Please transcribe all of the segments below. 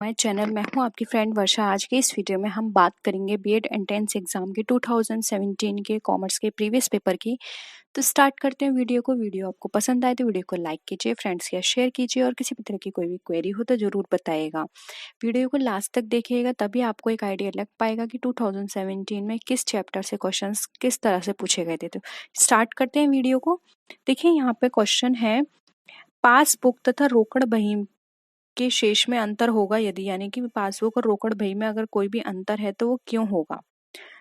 My channel मैं हूं आपकी फ्रेंड वर्षा। आज के इस वीडियो में हम बात करेंगे बीएड एंट्रेंस एग्जाम के 2017 के कॉमर्स के प्रीवियस पेपर की। तो स्टार्ट करते हैं वीडियो को। वीडियो आपको पसंद आए तो वीडियो को लाइक कीजिए, फ्रेंड्स या शेयर कीजिए, और किसी भी तरह की कोई भी क्वेरी हो तो जरूर बताइएगा। वीडियो को लास्ट तक देखिएगा, तभी आपको एक आइडिया लग पाएगा कि 2017 में किस चैप्टर से क्वेश्चन किस तरह से पूछे गए थे। तो स्टार्ट करते हैं वीडियो को। देखिए यहाँ पे क्वेश्चन है, पासबुक तथा रोकड़ बही के शेष में अंतर होगा यदि, यानी कि पासबुक और रोकड़ बही में अगर कोई भी अंतर है तो वो क्यों होगा।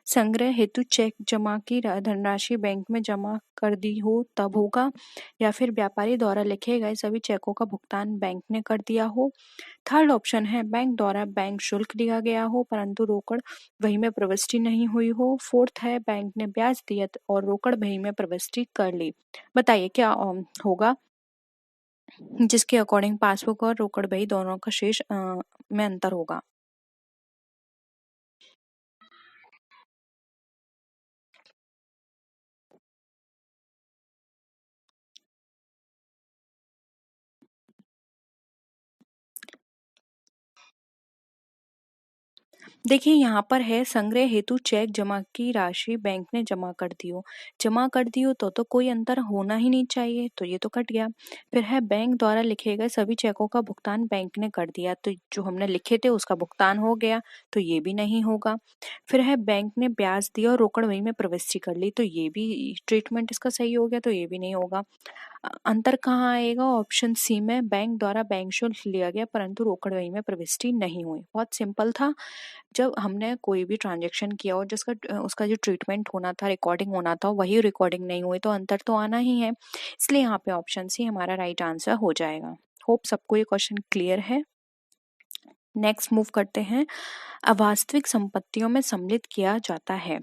संग्रह हेतु चेक जमा की धनराशि बैंक में जमा कर दी हो तब होगा, या फिर व्यापारी द्वारा लिखे गए सभी चेकों का भुगतान बैंक ने कर दिया हो। थर्ड ऑप्शन है, बैंक द्वारा बैंक शुल्क लिया गया हो परंतु रोकड़ बही में प्रविष्टि नहीं हुई हो। फोर्थ है, बैंक ने ब्याज दिया और रोकड़ बही में प्रविष्टि कर ली। बताइए क्या होगा जिसके अकॉर्डिंग पासबुक और रोकड़ बही दोनों का शेष में अंतर होगा। देखिए यहाँ पर है, संग्रह हेतु चेक जमा की राशि बैंक ने जमा कर दी हो तो कोई अंतर होना ही नहीं चाहिए, तो ये तो कट गया। फिर है, बैंक द्वारा लिखे गए सभी चेकों का भुगतान बैंक ने कर दिया, तो जो हमने लिखे थे उसका भुगतान हो गया, तो ये भी नहीं होगा। फिर है, बैंक ने ब्याज दिया और रोकड़ बही में प्रविष्टि कर ली, तो ये भी ट्रीटमेंट इसका सही हो गया, तो ये भी नहीं होगा। अंतर कहाँ आएगा? ऑप्शन सी में, बैंक द्वारा बैंक शुल्क लिया गया परंतु रोकड़ बही में प्रविष्टि नहीं हुई। बहुत सिंपल था। जब हमने कोई भी ट्रांजैक्शन किया और जिसका उसका जो ट्रीटमेंट होना था, रिकॉर्डिंग होना था, वही रिकॉर्डिंग नहीं हुई तो अंतर तो आना ही है। इसलिए यहाँ पे ऑप्शन सी हमारा राइट आंसर हो जाएगा। होप सबको ये क्वेश्चन क्लियर है। नेक्स्ट मूव करते हैं। अवास्तविक संपत्तियों में सम्मिलित किया जाता है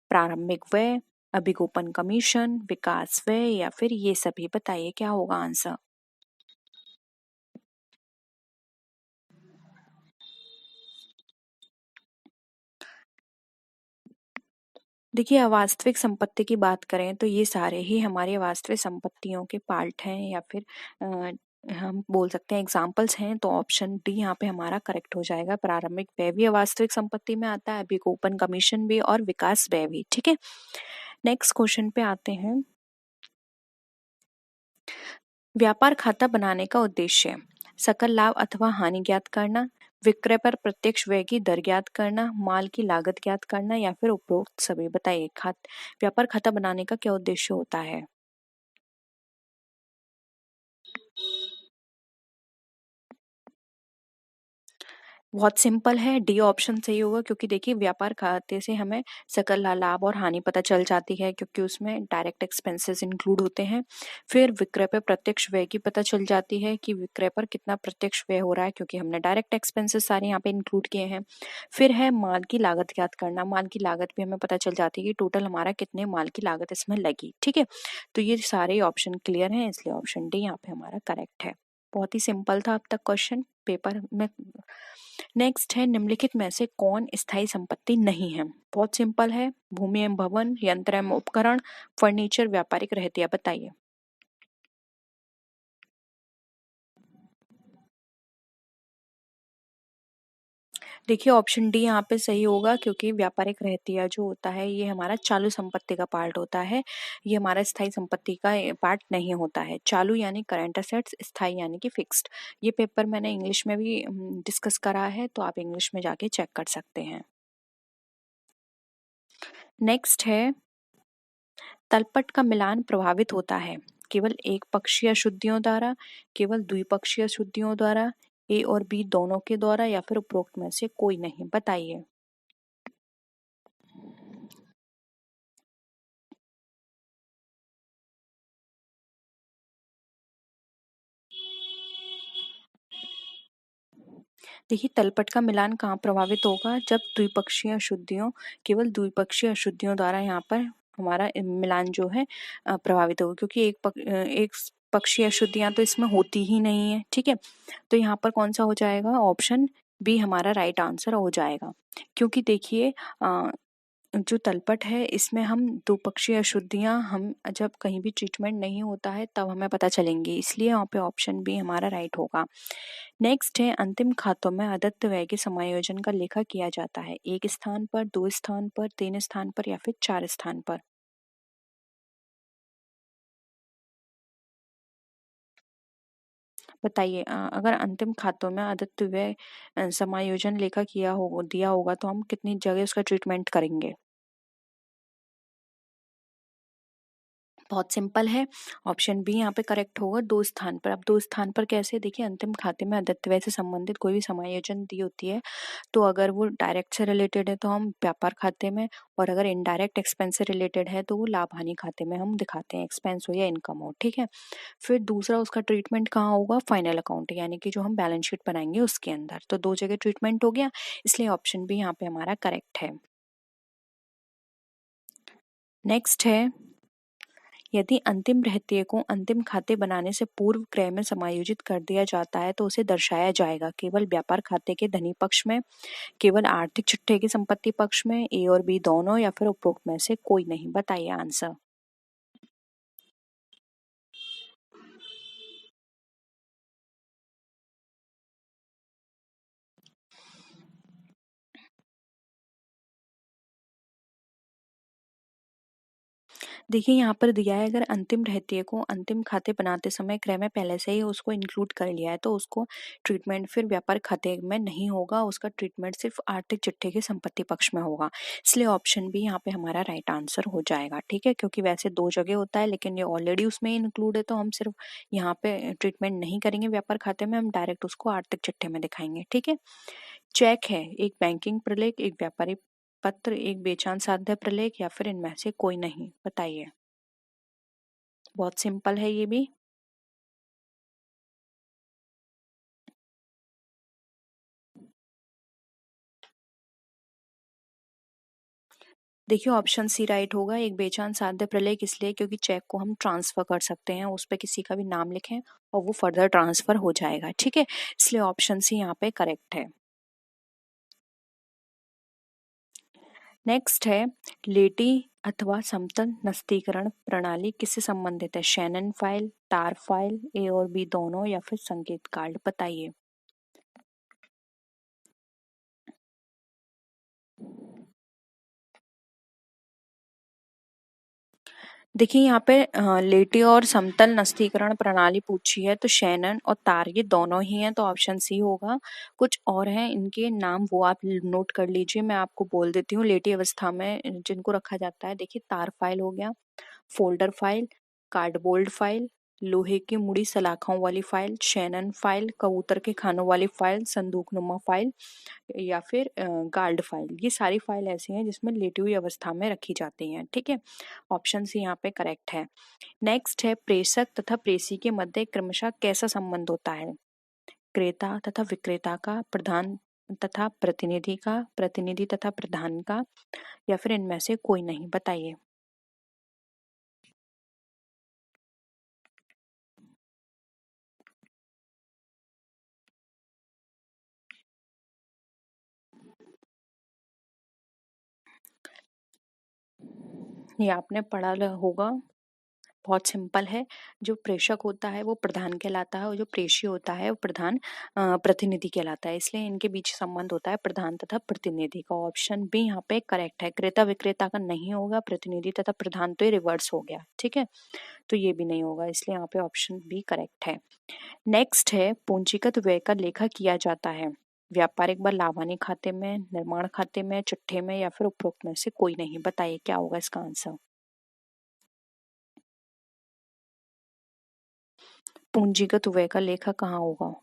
प्रारंभिक व्यय, अभिगोपन कमीशन, विकास व्यय, या फिर ये सभी। बताइए क्या होगा आंसर। देखिए अवास्तविक संपत्ति की बात करें तो ये सारे ही हमारी वास्तविक संपत्तियों के पार्ट हैं, या फिर हम बोल सकते हैं एग्जाम्पल्स हैं। तो ऑप्शन डी यहाँ पे हमारा करेक्ट हो जाएगा। प्रारंभिक व्यय भी अवास्तविक संपत्ति में आता है, अभिगोपन कमीशन भी, और विकास व्यय भी। ठीक है, नेक्स्ट क्वेश्चन पे आते हैं। व्यापार खाता बनाने का उद्देश्य सकल लाभ अथवा हानि ज्ञात करना, विक्रय पर प्रत्यक्ष व्यय की दर ज्ञात करना, माल की लागत ज्ञात करना, या फिर उपरोक्त सभी। बताइए व्यापार खाता बनाने का क्या उद्देश्य होता है। बहुत सिंपल है, डी ऑप्शन सही होगा, क्योंकि देखिए व्यापार खाते से हमें सकल लाभ और हानि पता चल जाती है, क्योंकि उसमें डायरेक्ट एक्सपेंसेस इंक्लूड होते हैं। फिर विक्रय पर प्रत्यक्ष व्यय की पता चल जाती है कि विक्रय पर कितना प्रत्यक्ष व्यय हो रहा है, क्योंकि हमने डायरेक्ट एक्सपेंसेस सारे यहाँ पे इंक्लूड किए हैं। फिर है माल की लागत ज्ञात करना, माल की लागत भी हमें पता चल जाती है कि टोटल हमारा कितने माल की लागत इसमें लगी। ठीक है, तो ये सारे ऑप्शन क्लियर हैं, इसलिए ऑप्शन डी यहाँ पे हमारा करेक्ट है। बहुत ही सिंपल था अब तक क्वेश्चन पेपर में। नेक्स्ट है, निम्नलिखित में से कौन स्थायी संपत्ति नहीं है। बहुत सिंपल है, भूमि एवं भवन, यंत्र एवं उपकरण, फर्नीचर, व्यापारिक रहतिया। बताइए। देखिए ऑप्शन डी यहाँ पे सही होगा, क्योंकि व्यापारिक रहतिया जो होता है ये हमारा चालू संपत्ति का पार्ट होता है, ये हमारा स्थायी संपत्ति का पार्ट नहीं होता है। चालू यानी करंट असेट्स, स्थायी यानी कि फिक्स्ड। ये पेपर मैंने इंग्लिश में भी डिस्कस करा है, तो आप इंग्लिश में जाके चेक कर सकते हैं। नेक्स्ट है, तलपट का मिलान प्रभावित होता है केवल एक पक्षीय अशुद्धियों द्वारा, केवल द्विपक्षीय अशुद्धियों द्वारा, ए और बी दोनों के द्वारा, या फिर उपरोक्त में से कोई नहीं। बताइए। देखिए तलपट का मिलान कहाँ प्रभावित होगा, जब द्विपक्षीय अशुद्धियों, केवल द्विपक्षीय अशुद्धियों द्वारा यहाँ पर हमारा मिलान जो है प्रभावित होगा, क्योंकि एक पक्षीय अशुद्धियां तो इसमें होती ही नहीं है। ठीक है, तो यहाँ पर कौन सा हो जाएगा, ऑप्शन बी हमारा राइट आंसर हो जाएगा। क्योंकि देखिए जो तलपट है इसमें हम द्विपक्षीय अशुद्धियाँ हम जब कहीं भी ट्रीटमेंट नहीं होता है तब हमें पता चलेंगी, इसलिए यहाँ पे ऑप्शन बी हमारा राइट होगा। नेक्स्ट है अंतिम खातों में अदत्त व्यय के समायोजन का लेखा किया जाता है, 1 स्थान पर, 2 स्थान पर, 3 स्थान पर या फिर 4 स्थान पर। बताइए अगर अंतिम खातों में अदत्त व्यय समायोजन लेखा दिया होगा तो हम कितनी जगह उसका ट्रीटमेंट करेंगे? बहुत सिंपल है, ऑप्शन बी यहाँ पे करेक्ट होगा, 2 स्थान पर। अब 2 स्थान पर कैसे? देखिए अंतिम खाते में अदत्त व्यय से संबंधित कोई भी समायोजन दी होती है तो अगर वो डायरेक्ट से रिलेटेड है तो हम व्यापार खाते में, और अगर इनडायरेक्ट एक्सपेंस से रिलेटेड है तो वो लाभ हानि खाते में हम दिखाते हैं, एक्सपेंस हो या इनकम हो, ठीक है। फिर दूसरा उसका ट्रीटमेंट कहाँ होगा? फाइनल अकाउंट, यानी कि जो हम बैलेंस शीट बनाएंगे उसके अंदर। तो 2 जगह ट्रीटमेंट हो गया, इसलिए ऑप्शन बी यहाँ पे हमारा करेक्ट है। नेक्स्ट है, यदि अंतिम रहतिये को अंतिम खाते बनाने से पूर्व क्रय में समायोजित कर दिया जाता है तो उसे दर्शाया जाएगा केवल व्यापार खाते के धनी पक्ष में, केवल आर्थिक चिट्ठे के संपत्ति पक्ष में, ए और बी दोनों, या फिर उपरोक्त में से कोई नहीं। बताइए आंसर। देखिए यहाँ पर दिया है, अगर अंतिम रहतिये को अंतिम खाते बनाते समय क्रय में पहले से ही उसको इंक्लूड कर लिया है तो उसको ट्रीटमेंट फिर व्यापार खाते में नहीं होगा, उसका ट्रीटमेंट सिर्फ आर्थिक चिट्ठे के संपत्ति पक्ष में होगा। इसलिए ऑप्शन बी यहाँ पे हमारा राइट आंसर हो जाएगा, ठीक है। क्योंकि वैसे 2 जगह होता है लेकिन ये ऑलरेडी उसमें इंक्लूड है तो हम सिर्फ यहाँ पे ट्रीटमेंट नहीं करेंगे व्यापार खाते में, हम डायरेक्ट उसको आर्थिक चिट्ठे में दिखाएंगे, ठीक है। चेक है एक बैंकिंग प्रलेख, एक व्यापारी पत्र, एक बेचान साध्य प्रलेख, या फिर इनमें से कोई नहीं। बताइए। बहुत सिंपल है ये भी। देखिए ऑप्शन सी राइट होगा, एक बेचान साध्य प्रलेख इसलिए क्योंकि चेक को हम ट्रांसफर कर सकते हैं, उस पर किसी का भी नाम लिखें और वो फर्दर ट्रांसफर हो जाएगा, ठीक है। इसलिए ऑप्शन सी यहाँ पे करेक्ट है। नेक्स्ट है, लेटी अथवा समतल नस्तीकरण प्रणाली किससे संबंधित है? शैनन फाइल, तार फाइल, ए और बी दोनों, या फिर संकेत कार्ड। बताइए। देखिए यहाँ पे लेटी और समतल नस्तीकरण प्रणाली पूछी है तो शैनन और तार ये दोनों ही हैं, तो ऑप्शन सी होगा। कुछ और हैं इनके नाम, वो आप नोट कर लीजिए, मैं आपको बोल देती हूँ। लेटी अवस्था में जिनको रखा जाता है, देखिए तार फाइल हो गया, फोल्डर फाइल, कार्डबोर्ड फाइल, लोहे की मुड़ी सलाखों वाली फाइल, शैनन फाइल, कबूतर के खानों वाली फाइल, संदूकनुमा फाइल, या फिर गार्ड फाइल। ये सारी फाइल ऐसी हैं जिसमें लेटी हुई अवस्था में रखी जाती हैं, ठीक है। ऑप्शन सी यहाँ पे करेक्ट है। नेक्स्ट है, प्रेषक तथा प्रेषी के मध्य क्रमशः कैसा संबंध होता है? क्रेता तथा विक्रेता का, प्रधान तथा प्रतिनिधि का, प्रतिनिधि तथा प्रधान का, या फिर इनमें से कोई नहीं। बताइए। ये आपने पढ़ा होगा, बहुत सिंपल है। जो प्रेषक होता है वो प्रधान कहलाता है और जो प्रेषी होता है वो प्रधान प्रतिनिधि कहलाता है, इसलिए इनके बीच संबंध होता है प्रधान तथा प्रतिनिधि का। ऑप्शन बी यहाँ पे करेक्ट है, क्रेता विक्रेता का नहीं होगा, प्रतिनिधि तथा प्रधान तो ये रिवर्स हो गया, ठीक है। तो ये भी नहीं होगा, इसलिए यहाँ पे ऑप्शन बी करेक्ट है। नेक्स्ट है, पूंजीगत व्यय का लेखा किया जाता है व्यापारिक व लाभानी खाते में, निर्माण खाते में, चिट्ठे में, या फिर उपरोक्त में से कोई नहीं। बताइए क्या होगा इसका आंसर। पूंजीगत व्यय का लेखा कहाँ होगा?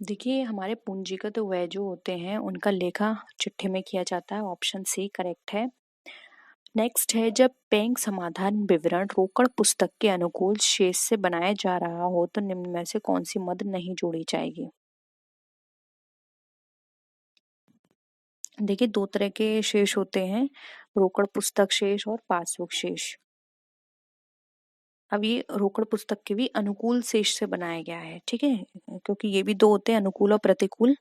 देखिए हमारे पूंजीगत व्यय जो होते हैं उनका लेखा चिट्ठे में किया जाता है, ऑप्शन सी करेक्ट है। नेक्स्ट है, जब बैंक समाधान विवरण रोकड़ पुस्तक के अनुकूल शेष से बनाया जा रहा हो तो निम्न में से कौन सी मद नहीं जोड़ी जाएगी? देखिए 2 तरह के शेष होते हैं, रोकड़ पुस्तक शेष और पासबुक शेष। अब ये रोकड़ पुस्तक के भी अनुकूल शेष से बनाया गया है, ठीक है, क्योंकि ये भी 2 होते हैं, अनुकूल और प्रतिकूल।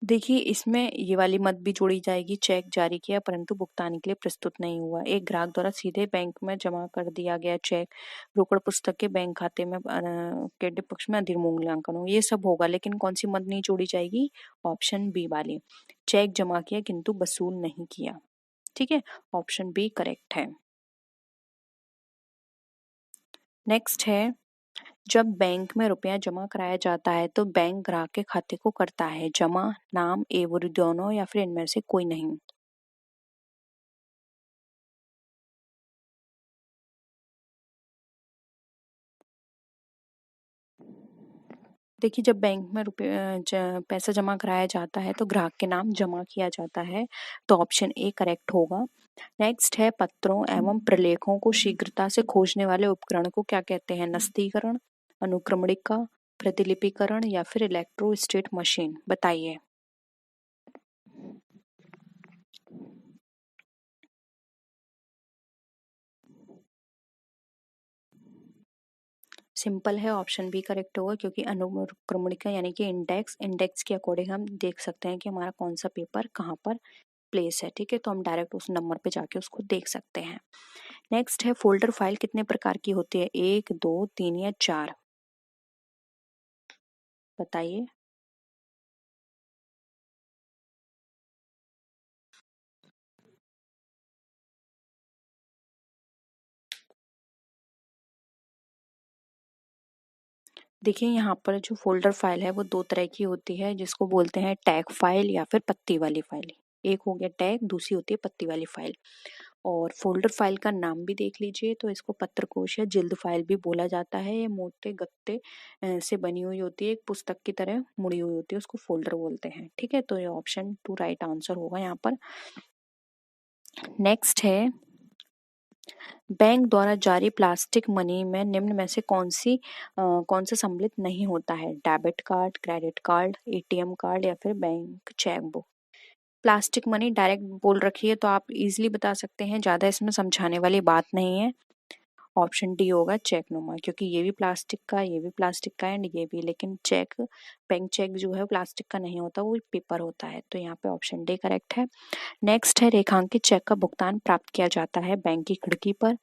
देखिए, इसमें ये वाली मत भी जोड़ी जाएगी, चेक जारी किया परंतु भुगतान के लिए प्रस्तुत नहीं हुआ। एक ग्राहक द्वारा सीधे बैंक में जमा कर दिया गया चेक, रोकड़ पुस्तक के बैंक खाते में क्रेडिट पक्ष में अधिमूल्यांकन हो, ये सब होगा। लेकिन कौन सी मत नहीं जोड़ी जाएगी? ऑप्शन बी वाली, चेक जमा किया किंतु वसूल नहीं किया। ठीक है, ऑप्शन बी करेक्ट है। नेक्स्ट है, जब बैंक में रुपया जमा कराया जाता है तो बैंक ग्राहक के खाते को करता है जमा, नाम एवं दोनों या फिर इनमें से कोई नहीं। देखिए, जब बैंक में पैसा जमा कराया जाता है तो ग्राहक के नाम जमा किया जाता है, तो ऑप्शन ए करेक्ट होगा। नेक्स्ट है, पत्रों एवं प्रलेखों को शीघ्रता से खोजने वाले उपकरण को क्या कहते हैं? नस्तीकरण, अनुक्रमणिका, प्रतिलिपिकरण या फिर इलेक्ट्रोस्टेट मशीन, बताइए। सिंपल है, ऑप्शन बी करेक्ट होगा, क्योंकि अनुक्रमणिका यानी कि इंडेक्स के अकॉर्डिंग हम देख सकते हैं कि हमारा कौन सा पेपर कहाँ पर प्लेस है। ठीक है, तो हम डायरेक्ट उस नंबर पे जाके उसको देख सकते हैं। नेक्स्ट है, फोल्डर फाइल कितने प्रकार की होती है? 1, 2, 3 या 4, बताइए। देखिए, यहाँ पर जो फ़ोल्डर फ़ाइल है वो 2 तरह की होती है, जिसको बोलते हैं टैग फ़ाइल या फिर पत्ती वाली फ़ाइल। एक हो गया टैग, दूसरी होती है पत्ती वाली फ़ाइल। और फ़ोल्डर फ़ाइल का नाम भी देख लीजिए, तो इसको पत्रकोश या जिल्द फ़ाइल भी बोला जाता है। ये मोटे गत्ते से बनी हुई होती है, एक पुस्तक की तरह मुड़ी हुई होती है, उसको फ़ोल्डर बोलते हैं। ठीक है, तो ये ऑप्शन 2 राइट आंसर होगा यहाँ पर। नेक्स्ट है, बैंक द्वारा जारी प्लास्टिक मनी में निम्न में से कौन सा सम्मिलित नहीं होता है? Debit card, credit card, ATM card या फिर bank chequebook. Plastic money direct बोल रखी है तो आप इजीली बता सकते हैं, ज़्यादा इसमें समझाने वाली बात नहीं है। ऑप्शन डी होगा चेकनुमा, क्योंकि ये भी प्लास्टिक का, ये भी प्लास्टिक का एंड ये भी, लेकिन चेक, बैंक चेक जो है प्लास्टिक का नहीं होता, वो पेपर होता है। तो यहाँ पे ऑप्शन डी करेक्ट है। नेक्स्ट है, रेखांकित चेक का भुगतान प्राप्त किया जाता है बैंक की खिड़की पर,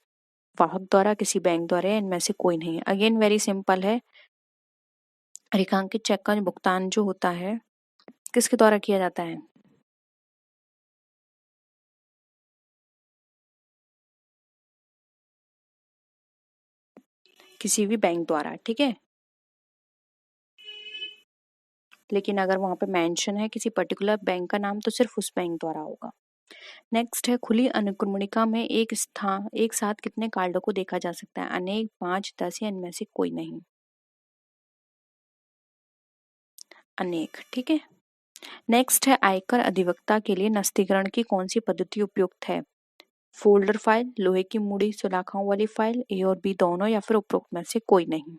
वाहक द्वारा, किसी बैंक द्वारा, या इनमें से कोई नहीं। अगेन वेरी सिंपल है, रेखांकित चेक का भुगतान जो होता है किसके द्वारा किया जाता है? किसी भी बैंक द्वारा। ठीक है, लेकिन अगर वहां पे मेंशन है किसी पर्टिकुलर बैंक का नाम तो सिर्फ उस बैंक द्वारा होगा। नेक्स्ट है, खुली अनुक्रमणिका में एक साथ कितने कार्डों को देखा जा सकता है? अनेक, 5, 10 या इनमें से कोई नहीं। अनेक। ठीक है। नेक्स्ट है, आयकर अधिवक्ता के लिए नस्तीकरण की कौन सी पद्धति उपयुक्त है? फोल्डर फाइल, लोहे की मुड़ी सलाखों वाली फाइल, ए और बी दोनों या फिर उपरोक्त में से कोई नहीं।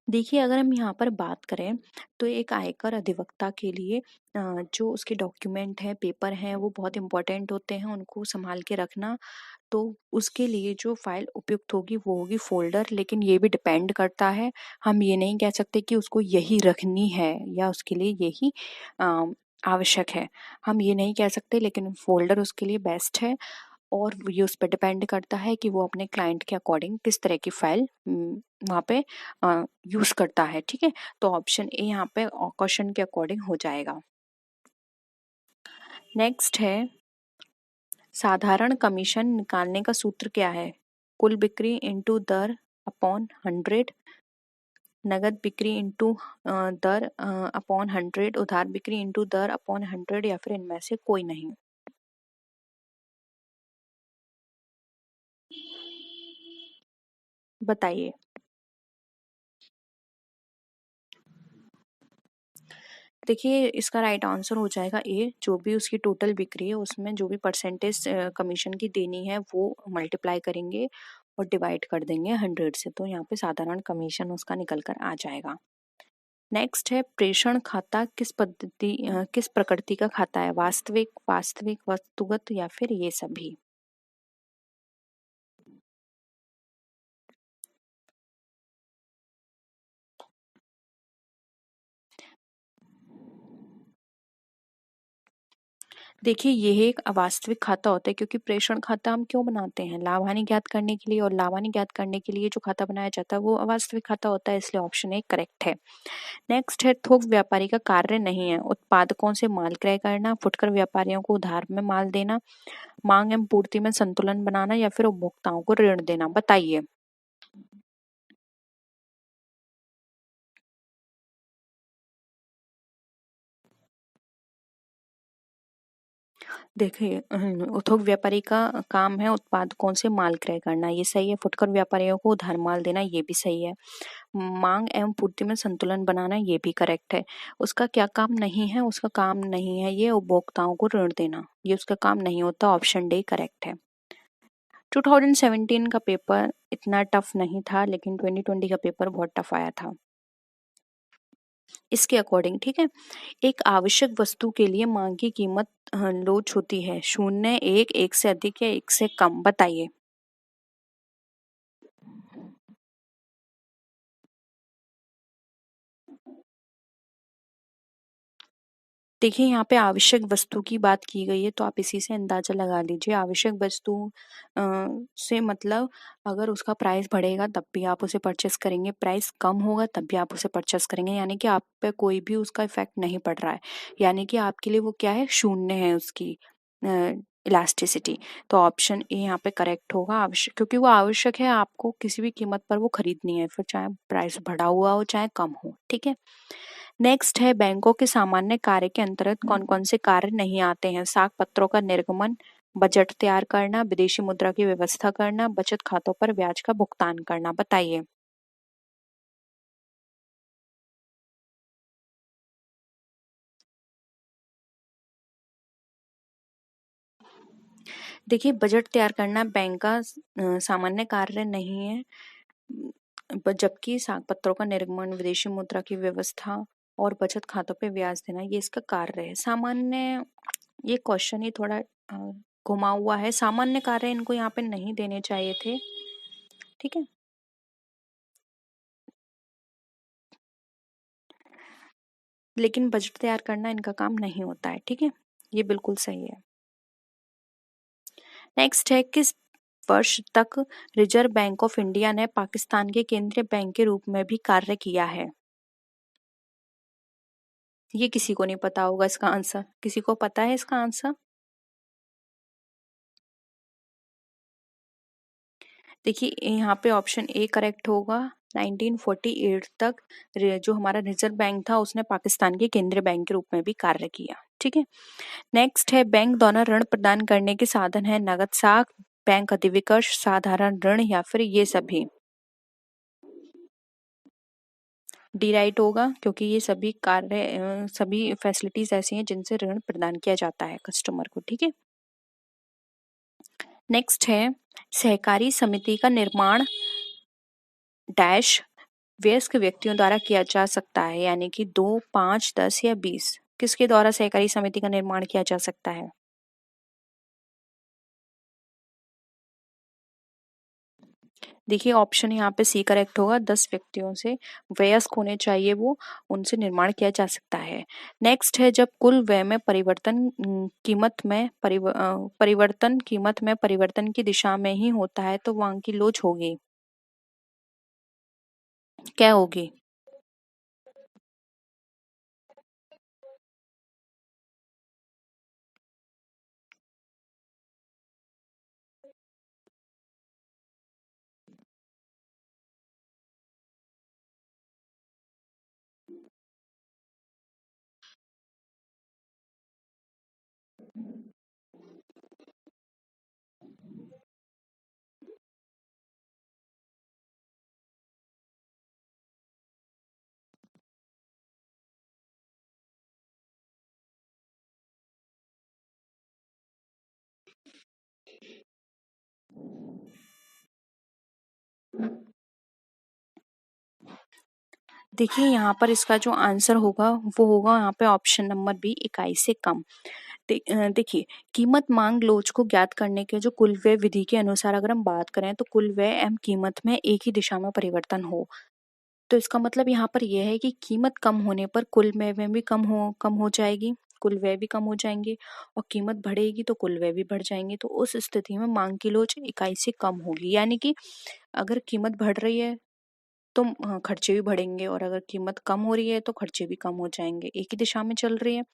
देखिए, अगर हम यहाँ पर बात करें तो एक आयकर अधिवक्ता के लिए जो उसके डॉक्यूमेंट हैं, पेपर हैं, वो बहुत इंपॉर्टेंट होते हैं, उनको संभाल के रखना। तो उसके लिए जो फाइल उपयुक्त होगी वो होगी फोल्डर, लेकिन ये भी डिपेंड करता है। हम ये नहीं कह सकते कि उसको यही रखनी है या उसके लिए यही अ, आवश्यक है। हम ये नहीं कह सकते, लेकिन फोल्डर उसके लिए बेस्ट है। और ये उस पर डिपेंड करता है कि वो अपने क्लाइंट के अकॉर्डिंग किस तरह की फाइल वहाँ पे यूज करता है। ठीक है, तो ऑप्शन ए यहाँ पे क्वेश्चन के अकॉर्डिंग हो जाएगा। नेक्स्ट है, साधारण कमीशन निकालने का सूत्र क्या है? कुल बिक्री इंटू दर अपॉन 100, नगद बिक्री इंटू दर अपॉन 100, उधार बिक्री इंटू दर अपॉन 100 या फिर इनमें से कोई नहीं। बताइए। देखिए, इसका राइट आंसर हो जाएगा ए, जो भी उसकी टोटल बिक्री है उसमें जो भी परसेंटेज कमीशन की देनी है वो मल्टीप्लाई करेंगे और डिवाइड कर देंगे 100 से, तो यहाँ पे साधारण कमीशन उसका निकल कर आ जाएगा। नेक्स्ट है प्रेषण खाता किस प्रकृति का खाता है, वास्तविक, वास्तविक, वस्तुगत या फिर ये सभी। देखिए यह एक अवास्तविक खाता होता है, क्योंकि प्रेषण खाता हम क्यों बनाते हैं, लाभ हानि ज्ञात करने के लिए, और लाभ हानि ज्ञात करने के लिए जो खाता बनाया जाता है वो अवास्तविक खाता होता है, इसलिए ऑप्शन ए करेक्ट है। नेक्स्ट है थोक व्यापारी का कार्य नहीं है उत्पादकों से माल क्रय करना, फुटकर व्यापारियों को उधार में माल देना, मांग एवं पूर्ति में संतुलन बनाना या फिर उपभोक्ताओं को ऋण देना, बताइए। देखिए थोक व्यापारी का काम है उत्पादकों से माल क्रय करना, ये सही है। फुटकर व्यापारियों को उधार माल देना, ये भी सही है। मांग एवं पूर्ति में संतुलन बनाना, ये भी करेक्ट है। उसका क्या काम नहीं है, उसका काम नहीं है ये उपभोक्ताओं को ऋण देना, ये उसका काम नहीं होता, ऑप्शन डी करेक्ट है। 2017 का पेपर इतना टफ नहीं था, लेकिन 2020 का पेपर बहुत टफ आया था इसके अकॉर्डिंग, ठीक है। एक आवश्यक वस्तु के लिए मांग की कीमत लोच होती है, शून्य, एक से अधिक या एक से कम, बताइए। देखिए यहाँ पे आवश्यक वस्तु की बात की गई है, तो आप इसी से अंदाजा लगा लीजिए। आवश्यक वस्तु से मतलब अगर उसका प्राइस बढ़ेगा तब भी आप उसे परचेस करेंगे, प्राइस कम होगा तब भी आप उसे परचेस करेंगे, यानी कि आप पे कोई भी उसका इफेक्ट नहीं पड़ रहा है, यानी कि आपके लिए वो क्या है, शून्य है उसकी इलास्टिसिटी। तो ऑप्शन ए यहाँ पे करेक्ट होगा, आवश्यक, क्योंकि वो आवश्यक है, आपको किसी भी कीमत पर वो खरीदनी है, फिर चाहे प्राइस बढ़ा हुआ हो चाहे कम हो, ठीक है। नेक्स्ट है बैंकों के सामान्य कार्य के अंतर्गत कौन कौन से कार्य नहीं आते हैं, साख पत्रों का निर्गमन, बजट तैयार करना, विदेशी मुद्रा की व्यवस्था करना, बचत खातों पर ब्याज का भुगतान करना, बताइए। देखिए बजट तैयार करना बैंक का सामान्य कार्य नहीं है, जबकि साख पत्रों का निर्गमन, विदेशी मुद्रा की व्यवस्था और बचत खातों पे ब्याज देना ये इसका कार्य है। सामान्य, ये क्वेश्चन ही थोड़ा घुमा हुआ है, सामान्य कार्य इनको यहाँ पे नहीं देने चाहिए थे, ठीक है। लेकिन बजट तैयार करना इनका काम नहीं होता है, ठीक है, ये बिल्कुल सही है। नेक्स्ट है किस वर्ष तक रिजर्व बैंक ऑफ इंडिया ने पाकिस्तान के केंद्रीय बैंक के रूप में भी कार्य किया है। ये किसी को नहीं पता होगा इसका आंसर, किसी को पता है इसका आंसर। देखिए यहाँ पे ऑप्शन ए करेक्ट होगा, 1948 तक जो हमारा रिजर्व बैंक था उसने पाकिस्तान के केंद्रीय बैंक के रूप में भी कार्य किया, ठीक है। नेक्स्ट है बैंक द्वारा ऋण प्रदान करने के साधन है नगद साख, बैंक अधिविकर्ष, साधारण ऋण या फिर ये सभी। डी राइट होगा, क्योंकि ये सभी कार्य सभी फैसिलिटीज ऐसी हैं जिनसे ऋण प्रदान किया जाता है कस्टमर को, ठीक है। नेक्स्ट है सहकारी समिति का निर्माण डैश वयस्क व्यक्तियों द्वारा किया जा सकता है, यानी कि 2, 5, 10 या 20, किसके द्वारा सहकारी समिति का निर्माण किया जा सकता है। देखिए ऑप्शन यहाँ पे सी करेक्ट होगा, 10 व्यक्तियों से, वयस्क होने चाहिए वो, उनसे निर्माण किया जा सकता है। नेक्स्ट है जब कुल व्यय में परिवर्तन कीमत में परिवर्तन की दिशा में ही होता है तो वहां की लोच होगी, क्या होगी। देखिए यहाँ पर इसका जो आंसर होगा वो होगा यहाँ पे ऑप्शन नंबर बी, इकाई से कम। देखिए, कीमत मांग लोच को ज्ञात करने के जो कुल व्यय विधि के अनुसार अगर हम बात करें तो कुल व्यय एवं कीमत में एक ही दिशा में परिवर्तन हो, तो इसका मतलब यहाँ पर यह है कि कीमत कम होने पर कुल व्यय में भी कम हो जाएगी, कुल व्यय भी कम हो जाएंगे, और कीमत बढ़ेगी तो कुल व्यय भी बढ़ जाएंगे। तो उस स्थिति में मांग की लोच इकाई से कम होगी, यानी कि अगर कीमत बढ़ रही है तो खर्चे भी बढ़ेंगे, और अगर कीमत कम हो रही है तो खर्चे भी कम हो जाएंगे। एक ही दिशा में चल रही है,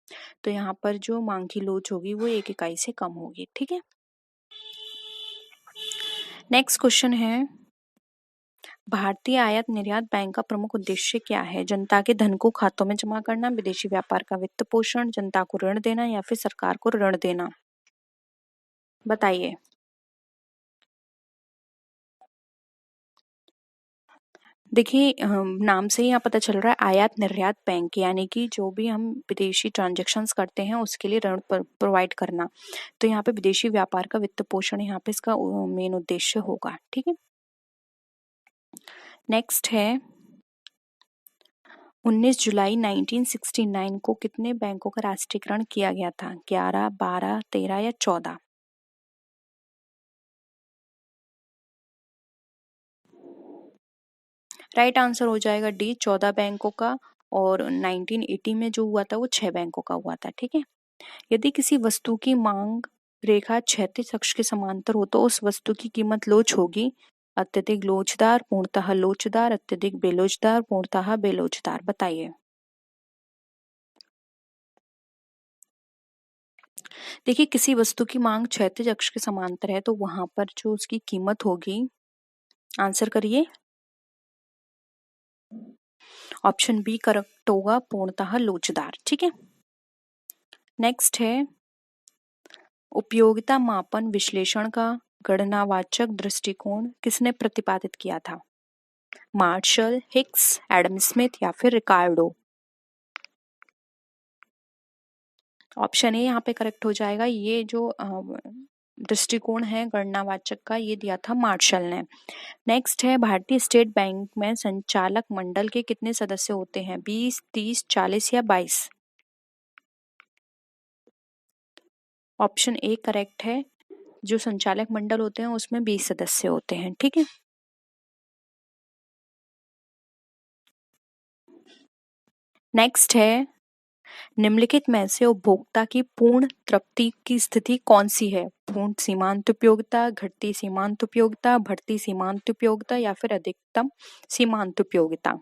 तो यहाँ पर जो मांग की लोच होगी वो एक इकाई से कम होगी। ठीक है, नेक्स्ट क्वेश्चन है, भारतीय आयात निर्यात बैंक का प्रमुख उद्देश्य क्या है? जनता के धन को खातों में जमा करना, विदेशी व्यापार का वित्त पोषण, जनता को ऋण देना या फिर सरकार को ऋण देना? बताइए। देखिए नाम से ही यहाँ पता चल रहा है आयात निर्यात बैंक, यानी कि जो भी हम विदेशी ट्रांजैक्शंस करते हैं उसके लिए ऋण प्रोवाइड करना। तो यहाँ पे विदेशी व्यापार का वित्त पोषण यहाँ पे इसका मेन उद्देश्य होगा। ठीक है, नेक्स्ट है, 19 जुलाई 1969 को कितने बैंकों का राष्ट्रीयकरण किया गया था? 11, 12, 13 या 14? राइट आंसर हो जाएगा डी, 14 बैंकों का। और 1980 में जो हुआ था वो 6 बैंकों का हुआ था। ठीक है, यदि किसी वस्तु की मांग रेखा क्षैतिज अक्ष के समांतर हो तो उस वस्तु की कीमत लोच होगी। अत्यधिक लोचदार, पूर्णतः लोचदार, अत्यधिक बेलोचदार, पूर्णतः बेलोचदार? बताइए। देखिए, किसी वस्तु की मांग क्षैतिज अक्ष के समांतर है तो वहां पर जो उसकी कीमत होगी, आंसर करिए। ऑप्शन बी करेक्ट होगा, पूर्णतः लोचदार। ठीक है, नेक्स्ट है, उपयोगिता मापन विश्लेषण का गणनावाचक दृष्टिकोण किसने प्रतिपादित किया था? मार्शल, हिक्स, एडम स्मिथ या फिर रिकार्डो? ऑप्शन ए यहाँ पे करेक्ट हो जाएगा। ये जो दृष्टिकोण है गणनावाचक का, ये दिया था मार्शल ने। नेक्स्ट है, भारतीय स्टेट बैंक में संचालक मंडल के कितने सदस्य होते हैं? 20, 30, 40 या 22? ऑप्शन ए करेक्ट है, जो संचालक मंडल होते हैं उसमें 20 सदस्य होते हैं। ठीक है, नेक्स्ट है, निम्नलिखित में से उपभोक्ता की पूर्ण तृप्ति की स्थिति कौन सी है? पूर्ण सीमांत उपयोगिता, घटती सीमांत उपयोगिता, बढ़ती सीमांत उपयोगिता या फिर अधिकतम सीमांत उपयोगिता?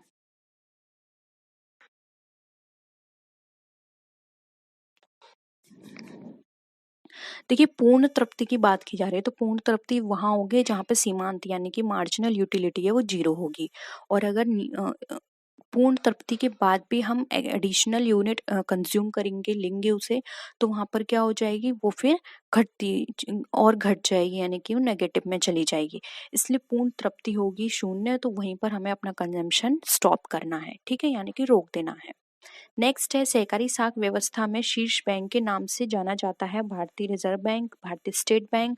देखिए, पूर्ण तृप्ति की बात की जा रही है तो पूर्ण तृप्ति वहां होगी जहां पे सीमांत यानी कि मार्जिनल यूटिलिटी है वो 0 होगी। और अगर पूर्ण तृप्ति के बाद भी हम एडिशनल यूनिट कंज्यूम करेंगे, लेंगे उसे, तो वहां पर क्या हो जाएगी, वो फिर और घट जाएगी, यानी कि वो नेगेटिव में चली जाएगी। इसलिए पूर्ण तृप्ति होगी 0, तो वहीं पर हमें अपना कंजम्पशन स्टॉप करना है। ठीक है, यानी कि रोक देना है। नेक्स्ट है, सहकारी साख व्यवस्था में शीर्ष बैंक के नाम से जाना जाता है? भारतीय रिजर्व बैंक, भारतीय स्टेट बैंक,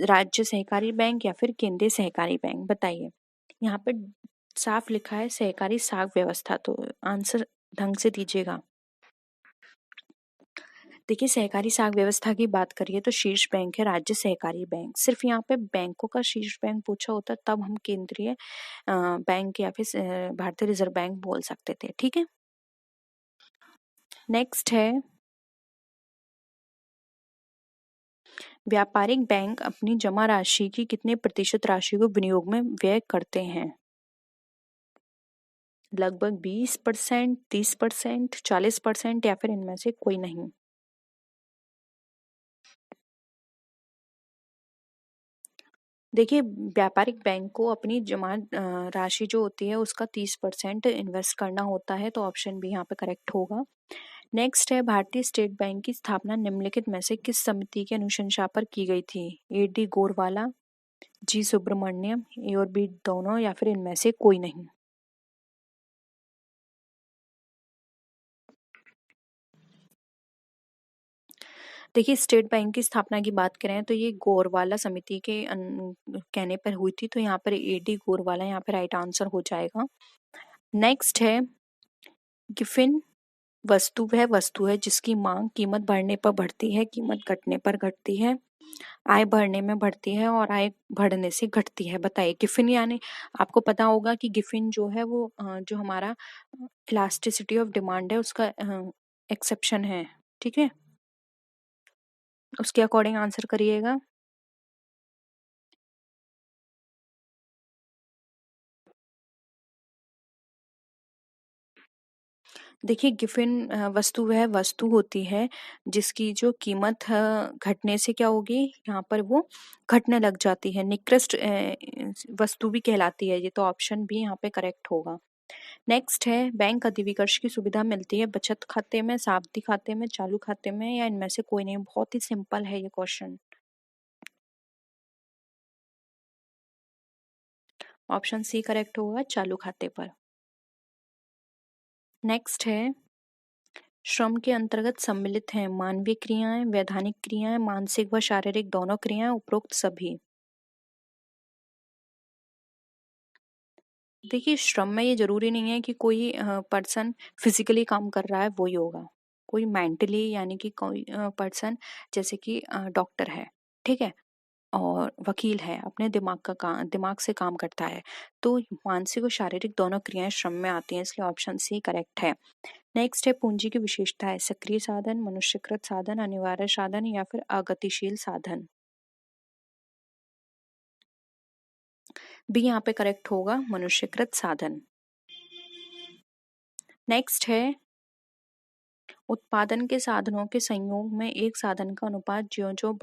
राज्य सहकारी बैंक या फिर केंद्रीय सहकारी बैंक? बताइए। यहाँ पे साफ लिखा है सहकारी साख व्यवस्था, तो आंसर ढंग से दीजिएगा। देखिए, सहकारी साख व्यवस्था की बात करिए तो शीर्ष बैंक है राज्य सहकारी बैंक। सिर्फ यहाँ पे बैंकों का शीर्ष बैंक पूछा होता तब हम केंद्रीय बैंक या फिर भारतीय रिजर्व बैंक बोल सकते थे। ठीक है, नेक्स्ट है, व्यापारिक बैंक अपनी जमा राशि की कितने प्रतिशत राशि को विनियोग में व्यय करते हैं? लगभग 20%, 30%, 40% या फिर इनमें से कोई नहीं? देखिए, व्यापारिक बैंक को अपनी जमा राशि जो होती है उसका 30% इन्वेस्ट करना होता है, तो ऑप्शन बी यहाँ पे करेक्ट होगा। नेक्स्ट है, भारतीय स्टेट बैंक की स्थापना निम्नलिखित में से किस समिति की अनुशंसा पर की गई थी? ए डी गोरवाला, जी सुब्रमण्यम, ए और बी दोनों या फिर इनमें से कोई नहीं? देखिए, स्टेट बैंक की स्थापना की बात करें तो ये गोरवाला समिति के कहने पर हुई थी, तो यहाँ पर ए डी गोरवाला यहाँ पे राइट आंसर हो जाएगा। नेक्स्ट है गिफिन वस्तु है जिसकी मांग कीमत बढ़ने पर बढ़ती है, कीमत घटने पर घटती है, आय बढ़ने में बढ़ती है और आय बढ़ने से घटती है। बताइए गिफिन यानी आपको पता होगा कि गिफिन जो है वो जो हमारा इलास्टिसिटी ऑफ डिमांड है उसका एक्सेप्शन है। ठीक है, उसके अकॉर्डिंग आंसर करिएगा। देखिए गिफिन वस्तु वह वस्तु होती है जिसकी जो कीमत घटने से क्या होगी, यहाँ पर वो घटने लग जाती है, निकृष्ट वस्तु भी कहलाती है। ये तो ऑप्शन भी यहाँ पे करेक्ट होगा। नेक्स्ट है बैंक अधिविकर्ष की सुविधा मिलती है बचत खाते में, सावधि खाते में, चालू खाते में या इनमें से कोई नहीं। बहुत ही सिंपल है ये क्वेश्चन। ऑप्शन सी करेक्ट होगा, चालू खाते पर। नेक्स्ट है श्रम के अंतर्गत सम्मिलित हैं मानवीय क्रियाएं, वैधानिक क्रियाएं, मानसिक व शारीरिक दोनों क्रियाएं, उपरोक्त सभी। देखिए श्रम में ये जरूरी नहीं है कि कोई पर्सन फिजिकली काम कर रहा है वो ही होगा, कोई मेंटली यानी कि कोई पर्सन जैसे कि डॉक्टर है, ठीक है, और वकील है, अपने दिमाग से काम करता है, तो मानसिक और शारीरिक दोनों क्रियाएं श्रम में आती हैं, इसलिए ऑप्शन सी करेक्ट है। नेक्स्ट है पूंजी की विशेषता है सक्रिय साधन, मनुष्यकृत साधन, अनिवार्य साधन या फिर अगतिशील साधन। बी यहाँ पे करेक्ट होगा, मनुष्यकृत साधन। नेक्स्ट है उत्पादन के साधनों के संयोग में एक साधन का अनुपात ज्यों ज्यों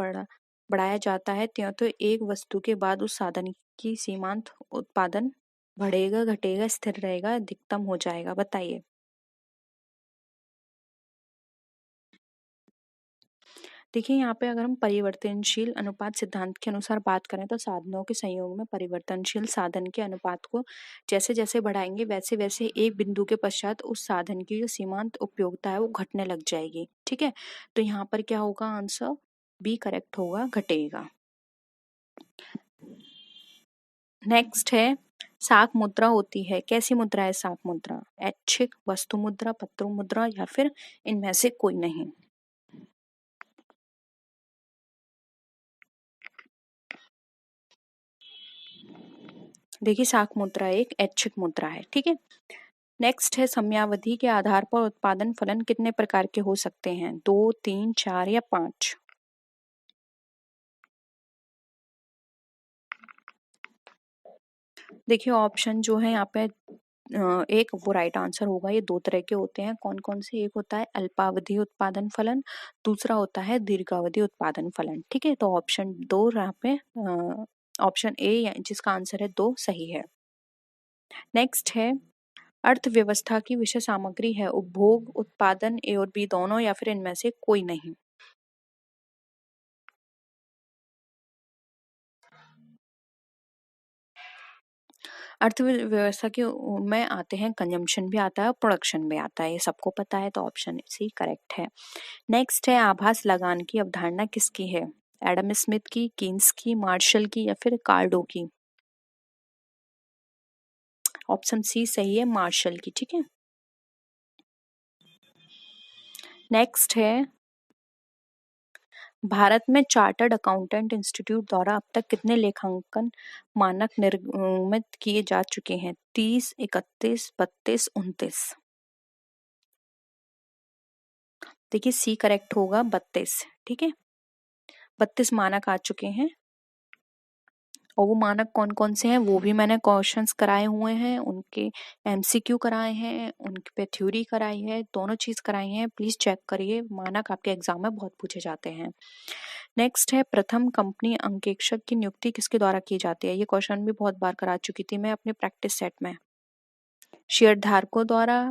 बढ़ाया जाता है त्यों तो एक वस्तु के बाद उस साधन की सीमांत उत्पादन बढ़ेगा, घटेगा, स्थिर रहेगा, अधिकतम हो जाएगा। बताइए। देखिए यहाँ पे अगर हम परिवर्तनशील अनुपात सिद्धांत के अनुसार बात करें तो साधनों के संयोग में परिवर्तनशील साधन के अनुपात को जैसे जैसे बढ़ाएंगे वैसे वैसे एक बिंदु के पश्चात उस साधन की जो सीमांत उपयोगिता है वो घटने लग जाएगी। ठीक है, तो यहाँ पर क्या होगा, आंसर बी करेक्ट होगा, घटेगा। नेक्स्ट है साख मुद्रा होती है, कैसी मुद्रा है साख मुद्रा, ऐच्छिक, वस्तु मुद्रा, पत्र मुद्रा या फिर इनमें से कोई नहीं। देखिए साख मुद्रा एक ऐच्छिक मुद्रा है। ठीक है, नेक्स्ट है समयावधि के आधार पर उत्पादन फलन कितने प्रकार के हो सकते हैं, 2, 3, 4 या 5। देखिए ऑप्शन जो है यहाँ पे एक वो राइट आंसर होगा। ये दो तरह के होते हैं, कौन कौन से, एक होता है अल्पावधि उत्पादन फलन, दूसरा होता है दीर्घावधि उत्पादन फलन। ठीक है, तो ऑप्शन दो यहाँ पे ऑप्शन ए जिसका आंसर है दो सही है। नेक्स्ट है अर्थव्यवस्था की विषय सामग्री है उपभोग, उत्पादन, ए और बी दोनों या फिर इनमें से कोई नहीं। अर्थव्यवस्था के में आते हैं कंजम्पशन भी आता है और प्रोडक्शन भी आता है, ये सबको पता है, तो ऑप्शन सी करेक्ट है। नेक्स्ट है आभास लगान की अवधारणा किसकी है, एडम स्मिथ की, कीन्स की, मार्शल की या फिर कार्डो की। ऑप्शन सी सही है, मार्शल की। ठीक है, नेक्स्ट है भारत में चार्टर्ड अकाउंटेंट इंस्टीट्यूट द्वारा अब तक कितने लेखांकन मानक निर्मित किए जा चुके हैं, 30, 31, 32, 29। देखिए सी करेक्ट होगा, 32। ठीक है, 32 मानक आ चुके हैं और वो मानक कौन कौन से हैं वो भी मैंने क्वेश्चंस कराए हुए हैं, उनके एमसीक्यू कराए हैं, उनके पे थ्योरी कराई है, दोनों चीज कराई है, प्लीज चेक करिए, मानक आपके एग्जाम में बहुत पूछे जाते हैं। नेक्स्ट है प्रथम कंपनी अंकेक्षक की नियुक्ति किसके द्वारा की जाती है, ये क्वेश्चन भी बहुत बार करा चुकी थी मैं अपने प्रैक्टिस सेट में। शेयर धारकों द्वारा,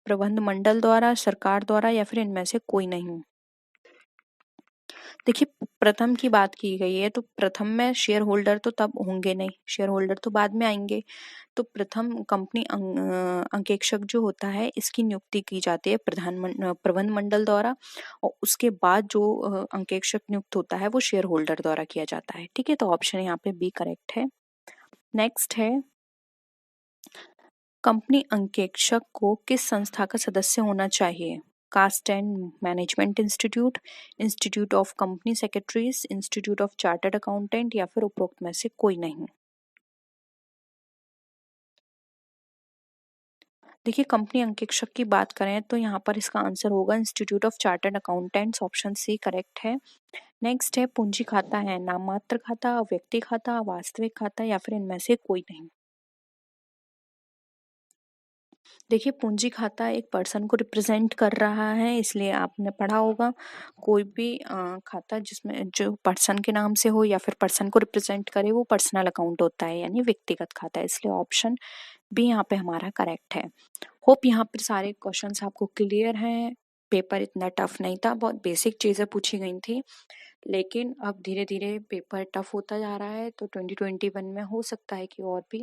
प्रबंध मंडल द्वारा, सरकार द्वारा या फिर इनमें से कोई नहीं। देखिए प्रथम की बात की गई है तो प्रथम में शेयर होल्डर तो तब होंगे नहीं, शेयर होल्डर तो बाद में आएंगे, तो प्रथम कंपनी अंकेक्षक जो होता है इसकी नियुक्ति की जाती है प्रबंध मंडल द्वारा और उसके बाद जो अंकेक्षक नियुक्त होता है वो शेयर होल्डर द्वारा किया जाता है। ठीक है, तो ऑप्शन यहाँ पे बी करेक्ट है। नेक्स्ट है कंपनी अंकेक्षक को किस संस्था का सदस्य होना चाहिए? Cost and management institute, institute of company secretaries, institute of chartered accountant या फिर उपरोक्त में से कोई नहीं। देखिए, कंपनी अंकेक्षक की बात करें तो यहाँ पर इसका आंसर होगा institute of chartered accountants, option C correct है। नेक्स्ट है पूंजी खाता है नाम मात्र खाता, व्यक्ति खाता, वास्तविक खाता या फिर इनमें से कोई नहीं। देखिए, पूंजी खाता एक पर्सन को रिप्रेजेंट कर रहा है, इसलिए आपने पढ़ा होगा कोई भी खाता जिसमें जो पर्सन के नाम से हो या फिर पर्सन को रिप्रेजेंट करे वो पर्सनल अकाउंट होता है, यानी व्यक्तिगत खाता है, इसलिए ऑप्शन बी यहाँ पे हमारा करेक्ट है। होप यहाँ पर सारे क्वेश्चंस आपको क्लियर हैं। पेपर इतना टफ नहीं था, बहुत बेसिक चीजें पूछी गई थी, लेकिन अब धीरे धीरे पेपर टफ होता जा रहा है, तो 2021 में हो सकता है कि और भी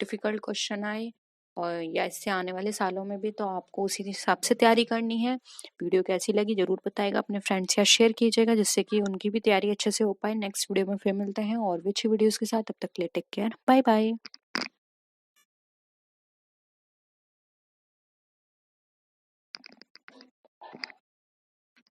डिफिकल्ट क्वेश्चन आए, और या इससे आने वाले सालों में भी, तो आपको उसी हिसाब से तैयारी करनी है। वीडियो कैसी लगी जरूर बताइएगा, अपने फ्रेंड्स या शेयर कीजिएगा जिससे कि उनकी भी तैयारी अच्छे से हो पाए। नेक्स्ट वीडियो में फिर मिलते हैं और भी अच्छी वीडियोस के साथ, तब तक के लिए टेक केयर, बाय बाय।